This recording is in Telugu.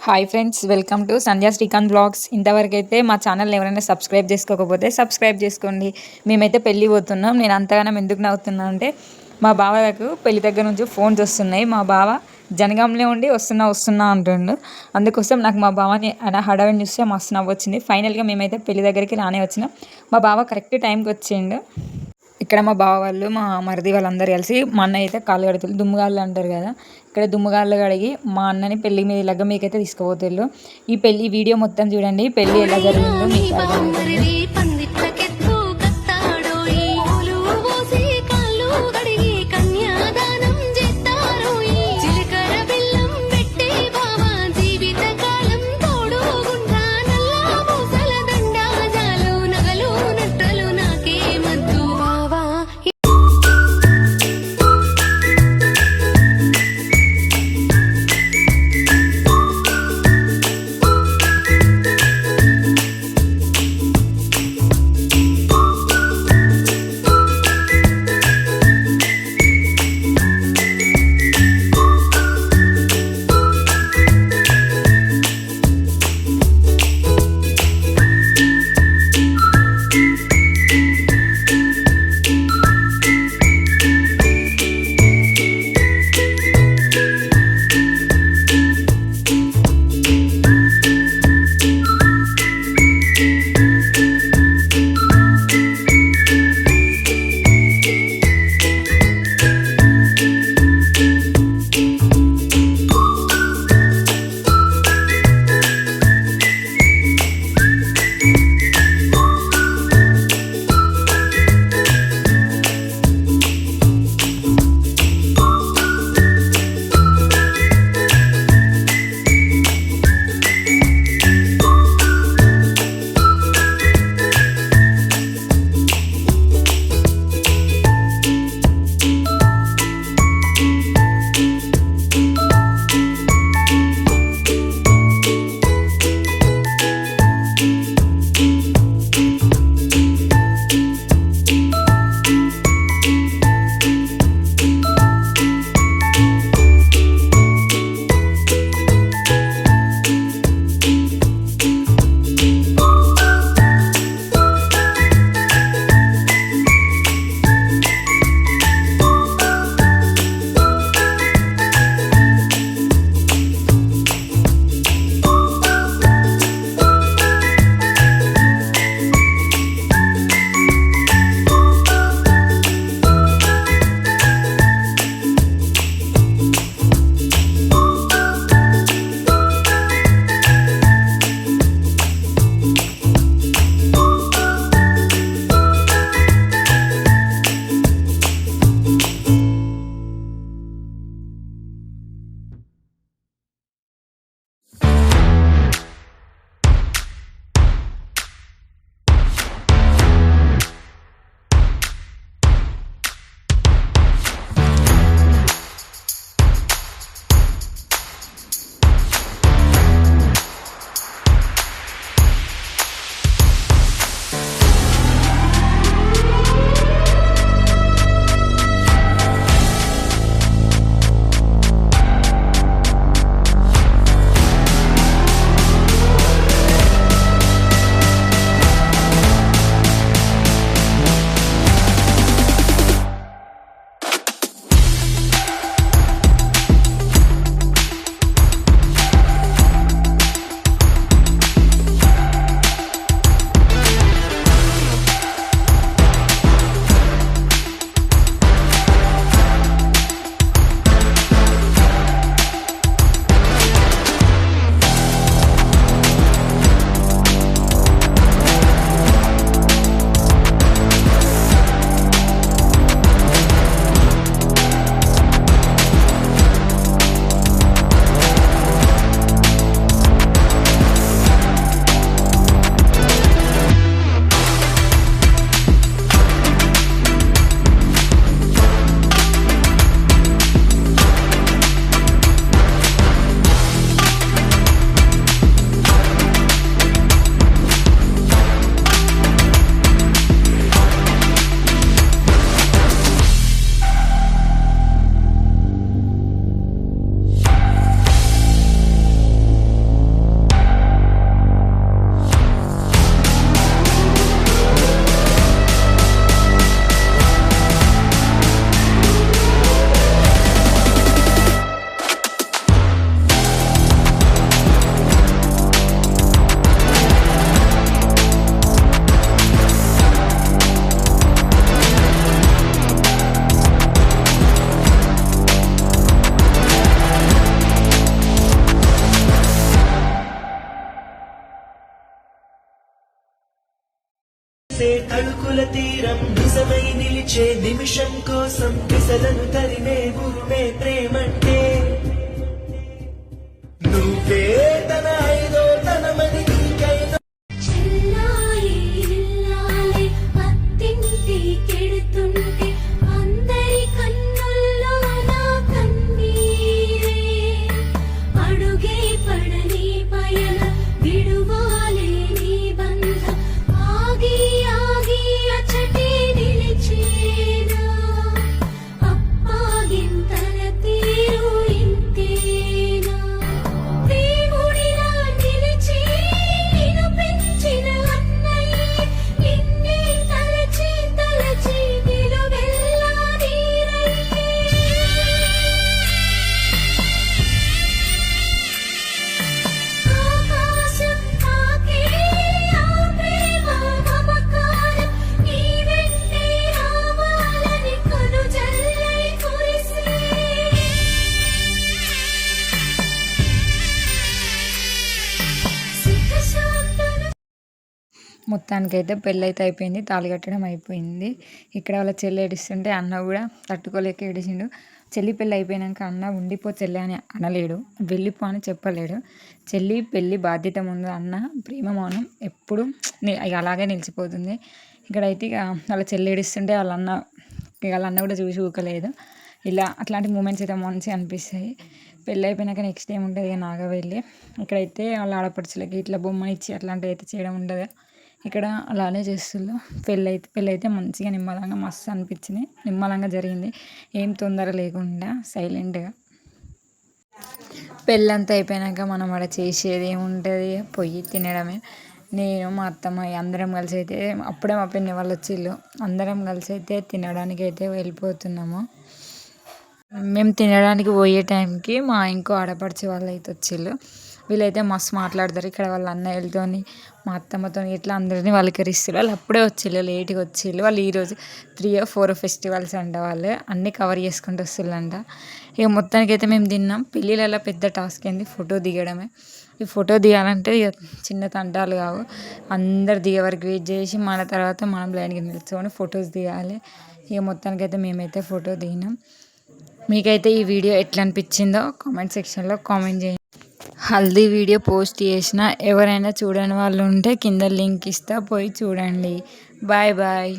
Hi friends, welcome to Sandhya Srikanth blogs. ఇంతవరకు అయితే మా ఛానల్ని ఎవరైనా సబ్స్క్రైబ్ చేసుకోకపోతే సబ్స్క్రైబ్ చేసుకోండి. మేమైతే పెళ్ళి పోతున్నాం. నేను అంతగానం ఎందుకు నవ్వుతున్నా అంటే మా బావకు పెళ్లి దగ్గర నుంచి ఫోన్స్ వస్తున్నాయి. మా బావ జనగాంలో ఉండి వస్తున్నా అంటుండు. అందుకోసం నాకు మా బావని ఆయన హడావిని చూస్తే మస్తు నవ్వు వచ్చింది. ఫైనల్గా మేమైతే పెళ్లి దగ్గరికి రానే వచ్చినాం. మా బావ కరెక్ట్ టైంకి వచ్చిండు. ఇక్కడ మా బావ వాళ్ళు, మా మరిది వాళ్ళందరూ కలిసి మా అన్న అయితే కాళ్ళు కడుగుతారు. దుమ్ముగాళ్ళు అంటారు కదా, ఇక్కడ దుమ్ముగాళ్ళు కడిగి మా అన్నని పెళ్లి మీద లగ్గ మీకైతే తీసుకుపోతారు. ఈ పెళ్లి వీడియో మొత్తం చూడండి. పెళ్లి ఎలా జరిగిందో మీకు అర్థమవుతుంది. నిలిచే నిమిషం కోసం దిశలను తరిమే గురుమే ప్రేమంటే నువ్వే తన ఐదో తనమని నీకైనా చెల్లాయి ఇల్లాలి అత్తింటి కెడుతుంటే అందరి కన్నుల్లో నా కన్నీరే అడుగే పడని పయన విడువాలే నీ బంధం ఆగి ఆగి అచటి నిలిచేనా అప్పాగింతల తీరు ఇంతేనా దేవుడిలా నిలిచి నిన్ను పెంచిన అన్నయ్య నిన్నే తలచి తలచి నిలువెల్లా నీరయ్యే ఆకాశం తాకే ఆ ప్రేమ మమకారం నీ వెంటే రావాలని కనుజల్లై కురిసే సుఖశాంతులు మొత్తానికైతే పెళ్ళి అయితే అయిపోయింది, తాళి కట్టడం అయిపోయింది. ఇక్కడ వాళ్ళ చెల్లి ఏడుస్తుంటే అన్న కూడా తట్టుకోలేక ఏడిచిండు. చెల్లి పెళ్ళి అయిపోయాక అన్న ఉండిపో చెల్లి అని అనలేడు, వెళ్ళిపో అని చెప్పలేడు. చెల్లి పెళ్ళి బాధ్యత ముందు అన్న ప్రేమ మౌనం ఎప్పుడు ఇక అలాగే నిలిచిపోతుంది. ఇక్కడైతే ఇక వాళ్ళ చెల్లి ఏడుస్తుంటే వాళ్ళ అన్న కూడా చూసి ఊకలేదు. ఇలా అట్లాంటి మూమెంట్స్ అయితే మంచిగా అనిపిస్తాయి. పెళ్ళి అయిపోయినాక నెక్స్ట్ ఏం ఉంటుంది ఇక నాగవెళ్ళి. ఇక్కడైతే వాళ్ళ ఆడపడుచులకి ఇట్లా బొమ్మని ఇచ్చి అట్లాంటివి అయితే చేయడం ఉండదు. ఇక్కడ అలానే చేస్తున్నారు. పెళ్ళి అయితే మంచిగా నిమ్మలంగా మస్తు అనిపించింది, నిమ్మలంగా జరిగింది, ఏం తొందర లేకుండా సైలెంట్గా. పెళ్ళంతా అయిపోయినాక మనం ఆడ చేసేది ఏముంటుంది, పొయ్యి తినడమే. నేను మా అత్తమ్మ అందరం కలిసి అయితే అప్పుడే మా పిన్ని వాళ్ళు వచ్చిళ్ళు, అందరం కలిసి అయితే తినడానికి అయితే వెళ్ళిపోతున్నాము. మేము తినడానికి పోయే టైంకి మా ఇంకో ఆడపడిచే వాళ్ళు అయితే వచ్చిళ్ళు. వీళ్ళైతే మస్తు మాట్లాడతారు. ఇక్కడ వాళ్ళ అన్నయ్యలతోని మా అత్తమ్మతో ఇట్లా అందరినీ పలకరిస్తారు. వాళ్ళు అప్పుడే వచ్చిళ్ళు, లేట్గా వచ్చిళ్ళు. వాళ్ళు ఈరోజు 3 or 4 ఫెస్టివల్స్ అంట, వాళ్ళు అన్నీ కవర్ చేసుకుంటూ వస్తుందంట. ఇక మొత్తానికి అయితే మేము తిన్నాం. పెళ్ళిళ్ళలో పెద్ద టాస్క్ ఏంది ఫోటో దిగడమే. ఈ ఫోటో దిగాలంటే ఇక చిన్న తంటాలు కావు, అందరు దిగే వరకు వెయిట్ చేసి మన తర్వాత మనం లైన్గా నిల్చుకొని ఫొటోస్ దిగాలి. ఇక మొత్తానికి అయితే మేమైతే ఫోటో దిగినాం. మీకైతే ఈ వీడియో ఎట్లా అనిపించిందో కామెంట్ సెక్షన్లో కామెంట్ చేయండి. హల్దీ వీడియో పోస్ట్ చేసిన ఎవరైనా చూడని వాళ్ళు ఉంటే కింద లింక్ ఇస్తా, పోయి చూడండి. Bye bye.